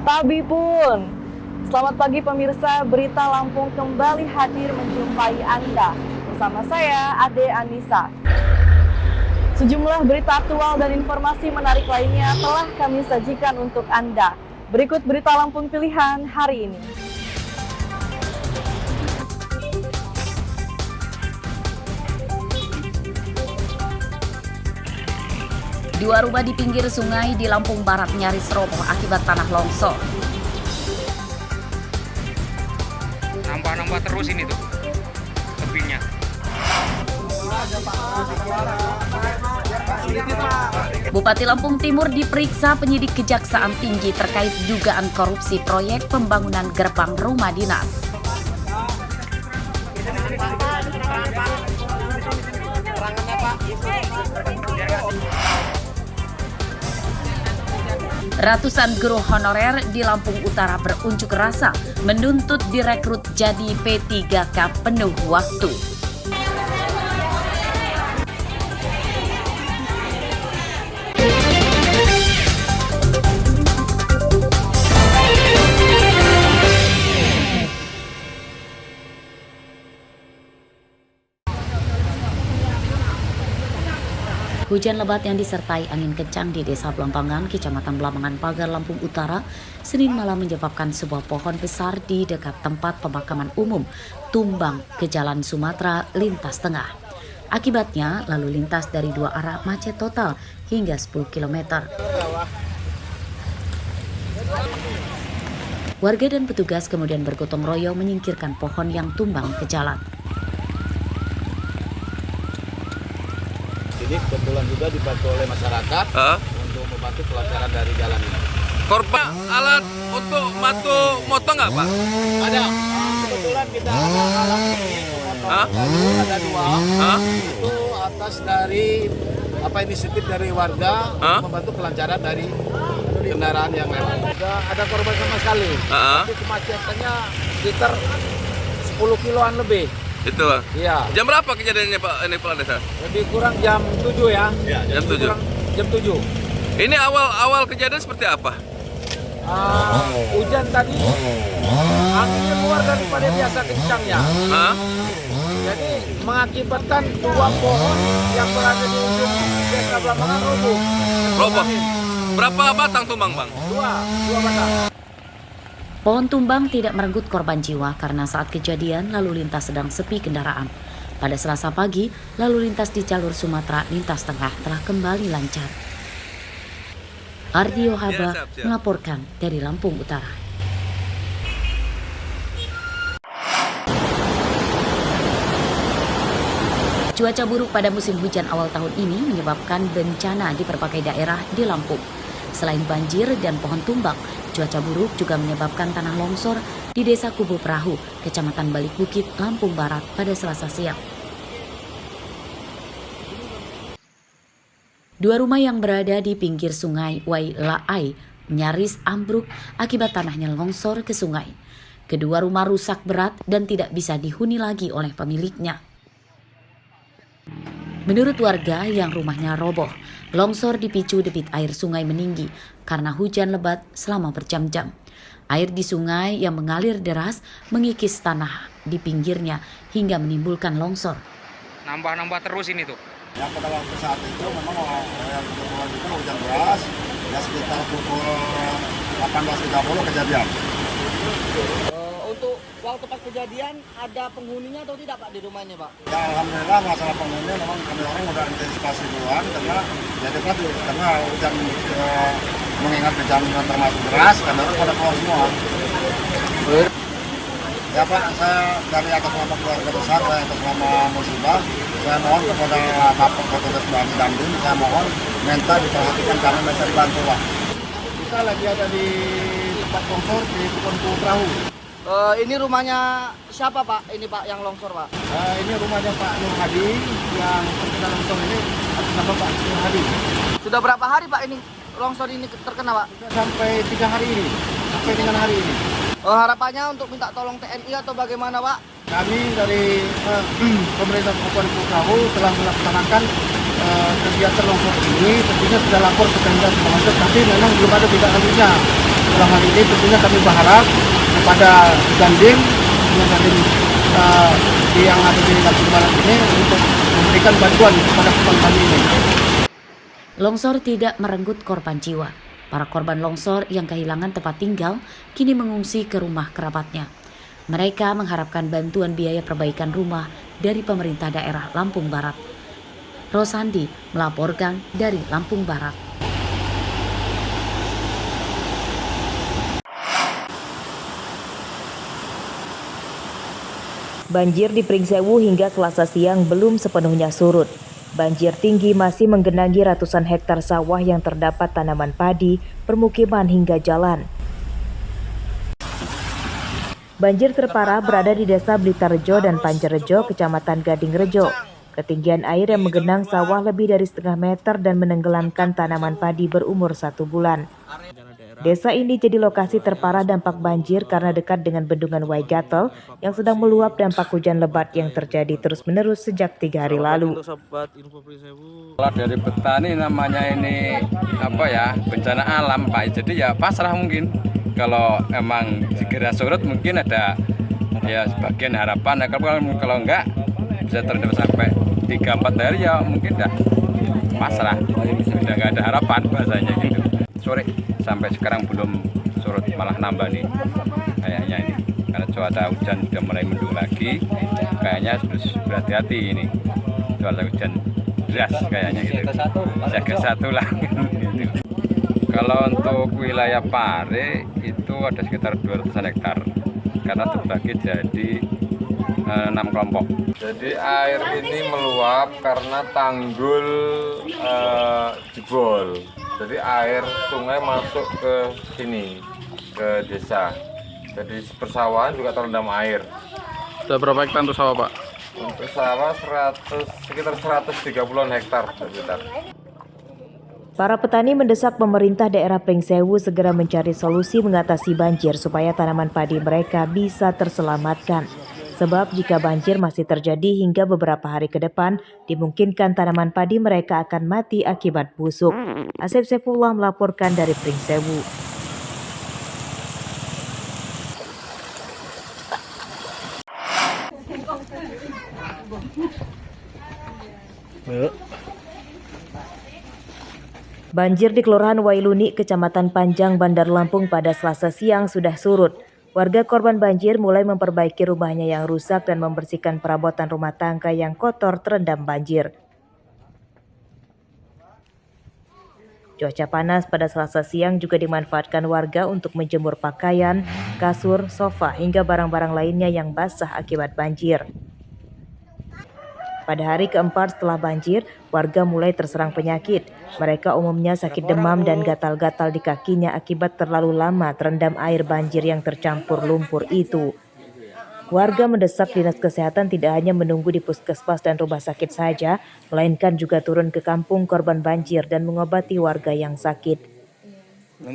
Tabi pun. Selamat pagi pemirsa, Berita Lampung kembali hadir menjumpai Anda. Bersama saya, Ade Anissa. Sejumlah berita aktual dan informasi menarik lainnya telah kami sajikan untuk Anda. Berikut Berita Lampung pilihan hari ini. Dua rumah di pinggir sungai di Lampung Barat nyaris roboh akibat tanah longsor. Nambah terus ini tuh tebingnya. Bupati Lampung Timur diperiksa penyidik Kejaksaan Tinggi terkait dugaan korupsi proyek pembangunan gerbang rumah dinas. Ratusan guru honorer di Lampung Utara berunjuk rasa menuntut direkrut jadi P3K penuh waktu. Hujan lebat yang disertai angin kencang di Desa Belambangan, Kecamatan Belambangan, Pagar, Lampung Utara, Senin malam menyebabkan sebuah pohon besar di dekat tempat pemakaman umum tumbang ke Jalan Sumatera lintas tengah. Akibatnya, lalu lintas dari dua arah macet total hingga 10 km. Warga dan petugas kemudian bergotong royong menyingkirkan pohon yang tumbang ke jalan. Ini kebetulan juga dibantu oleh masyarakat untuk membantu kelancaran dari jalan ini. Korban alat untuk bantu motor nggak Pak? Ada. Kebetulan kita ada alat ini motor ada dua. Itu atas dari inisiatif dari warga untuk membantu kelancaran dari kendaraan yang lewat. Ada korban sama sekali. Tapi kemacetannya sekitar 10 kiloan lebih. Itu Pak. Iya. Jam berapa kejadiannya Pak ini Kepala Desa? Lebih kurang jam 7 ya. Jam 7. Jam 7. Ini awal kejadian seperti apa? Hujan tadi anginnya keluar daripada biasa kencangnya. Jadi mengakibatkan dua pohon yang berada di ujung Desa Belambangan roboh. Berapa batang tumbang Bang? Dua batang. Pohon tumbang tidak merenggut korban jiwa karena saat kejadian lalu lintas sedang sepi kendaraan. Pada Selasa pagi, lalu lintas di jalur Sumatera lintas tengah telah kembali lancar. Ardio Haba melaporkan dari Lampung Utara. Cuaca buruk pada musim hujan awal tahun ini menyebabkan bencana di berbagai daerah di Lampung. Selain banjir dan pohon tumbang, cuaca buruk juga menyebabkan tanah longsor di Desa Kubu Perahu, Kecamatan Balik Bukit, Lampung Barat pada Selasa siang. Dua rumah yang berada di pinggir sungai Wailaai nyaris ambruk akibat tanahnya longsor ke sungai. Kedua rumah rusak berat dan tidak bisa dihuni lagi oleh pemiliknya. Menurut warga yang rumahnya roboh, longsor dipicu debit air sungai meninggi karena hujan lebat selama berjam-jam. Air di sungai yang mengalir deras mengikis tanah di pinggirnya hingga menimbulkan longsor. Nambah terus ini tuh. Yang pada waktu saat itu memang yang kebetulan itu hujan deras, ya sekitar pukul 18.30 kejadian. Untuk waktu pas kejadian ada penghuninya atau tidak Pak di rumah ini Pak? Ya alhamdulillah masalah penghuni memang kami orang udah antisipasi duluan karena jadi tadi karena hujan mengingat hujan termasuk deras karena orang pada keluar semua. Ya Pak, saya dari atas nama keluarga besar, saya atas nama musibah, saya mohon kepada Kapolres Bandung, saya mohon minta diperhatikan kami minta dibantu Pak. Kita lagi ada di tempat longsor di Kubu Perahu. Ini rumahnya siapa Pak? Ini Pak yang longsor Pak? Ini rumahnya Pak Nur Hadi yang terkena longsor ini atas nama Pak Nur Hadi. Sudah berapa hari Pak ini longsor ini terkena Pak? Sampai 3 hari ini, sampai dengan hari ini. Harapannya untuk minta tolong TNI atau bagaimana Pak? Kami dari pemerintah Kabupaten Perahu telah melaksanakan kegiatan longsor ini, tentunya sudah lapor ke Pemda Semarang, tapi memang belum ada tindak lanjutnya. dalam hal ini tentunya kami berharap kepada Dandim yang ada di Lampung Barat ini untuk memberikan bantuan kepada korban kami ini. Longsor tidak merenggut korban jiwa. Para korban longsor yang kehilangan tempat tinggal kini mengungsi ke rumah kerabatnya. Mereka mengharapkan bantuan biaya perbaikan rumah dari pemerintah daerah Lampung Barat. Rosandi melaporkan dari Lampung Barat. Banjir di Pringsewu hingga Selasa siang belum sepenuhnya surut. Banjir tinggi masih menggenangi ratusan hektar sawah yang terdapat tanaman padi, permukiman hingga jalan. Banjir terparah berada di Desa Blitarrejo dan Panjerejo, Kecamatan Gadingrejo. Ketinggian air yang menggenang sawah lebih dari setengah meter dan menenggelamkan tanaman padi berumur 1 bulan. Desa ini jadi lokasi terparah dampak banjir karena dekat dengan bendungan Waigatel yang sedang meluap dampak hujan lebat yang terjadi terus-menerus sejak 3 hari lalu. Kalau dari petani namanya ini bencana alam Pak, jadi ya pasrah mungkin. Kalau emang segera surut mungkin ada ya sebagian harapan. Kalau enggak bisa terendam sampai 3-4 hari ya mungkin dah pasrah. Sudah nggak ada harapan bahasanya gitu. Sore sampai sekarang belum surut, malah nambah nih kayaknya ini karena cuaca hujan sudah mulai mendung lagi, kayaknya harus berhati-hati ini cuaca hujan deras kayaknya gitu, jaga satu lah gitu. Kalau untuk wilayah Pare itu ada sekitar 200 hektar karena terbagi jadi 6 kelompok. Jadi air ini meluap karena tanggul jebol. Jadi air sungai masuk ke sini, ke desa. Jadi persawahan juga terendam air. Sudah berapa hektar untuk sawah Pak? Untuk sawah sekitar 130-an hektar sekitar. Para petani mendesak pemerintah daerah Pringsewu segera mencari solusi mengatasi banjir supaya tanaman padi mereka bisa terselamatkan. Sebab jika banjir masih terjadi hingga beberapa hari ke depan, dimungkinkan tanaman padi mereka akan mati akibat busuk. Asep Saifullah melaporkan dari Pringsewu. Banjir di Kelurahan Wailuni, Kecamatan Panjang, Bandar Lampung pada Selasa siang sudah surut. Warga korban banjir mulai memperbaiki rumahnya yang rusak dan membersihkan perabotan rumah tangga yang kotor terendam banjir. Cuaca panas pada Selasa siang juga dimanfaatkan warga untuk menjemur pakaian, kasur, sofa, hingga barang-barang lainnya yang basah akibat banjir. Pada hari keempat setelah banjir, warga mulai terserang penyakit. Mereka umumnya sakit demam dan gatal-gatal di kakinya akibat terlalu lama terendam air banjir yang tercampur lumpur itu. Warga mendesak Dinas Kesehatan tidak hanya menunggu di puskesmas dan rumah sakit saja, melainkan juga turun ke kampung korban banjir dan mengobati warga yang sakit.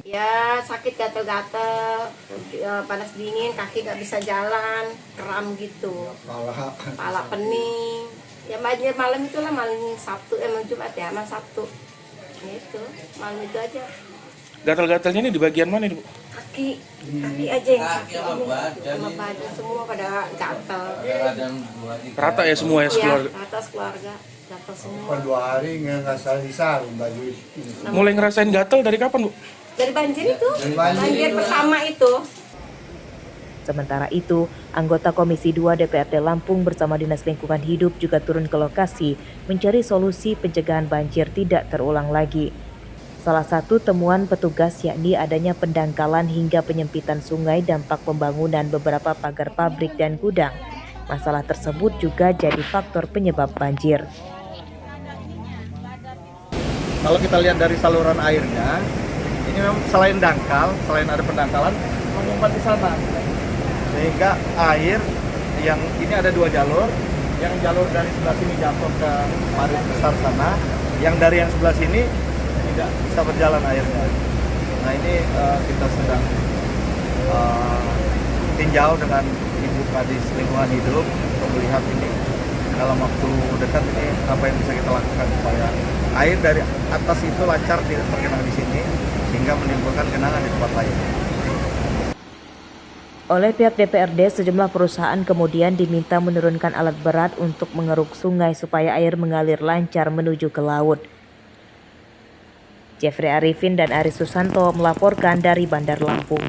Ya sakit gatal-gatal, panas dingin, kaki nggak bisa jalan, kram gitu, kepala pening. Ya banjir malam itulah, malam Sabtu, Jumat ya, malam Sabtu. Gitu, malam itu aja. Gatal-gatalnya ini di bagian mana ini Bu? Kaki aja yang sakit ini, sama badan semua pada gatal. Rata ya semua ya sekeluarga? Iya, rata sekeluarga, gatal semua. 2 hari nggak saling baju ini. Mulai ngerasain gatal dari kapan Bu? Dari banjir itu, banjir pertama itu. Sementara itu, anggota Komisi 2 DPRD Lampung bersama Dinas Lingkungan Hidup juga turun ke lokasi mencari solusi pencegahan banjir tidak terulang lagi. Salah satu temuan petugas yakni adanya pendangkalan hingga penyempitan sungai dampak pembangunan beberapa pagar pabrik dan gudang. Masalah tersebut juga jadi faktor penyebab banjir. Kalau kita lihat dari saluran airnya, ini memang selain dangkal, selain ada pendangkalan, mengumpat di sana. Sehingga air yang ini ada 2 jalur, yang jalur dari sebelah sini jatuh ke parit besar sana, yang dari yang sebelah sini tidak bisa berjalan airnya. Nah ini kita sedang tinjau dengan Ibu Kadis Lingkungan Hidup untuk melihat ini dalam waktu dekat ini apa yang bisa kita lakukan supaya air dari atas itu lancar tidak tergenang di sini sehingga menimbulkan genangan di tempat lain. Oleh pihak DPRD, sejumlah perusahaan kemudian diminta menurunkan alat berat untuk mengeruk sungai supaya air mengalir lancar menuju ke laut. Jeffrey Arifin dan Aris Susanto melaporkan dari Bandar Lampung.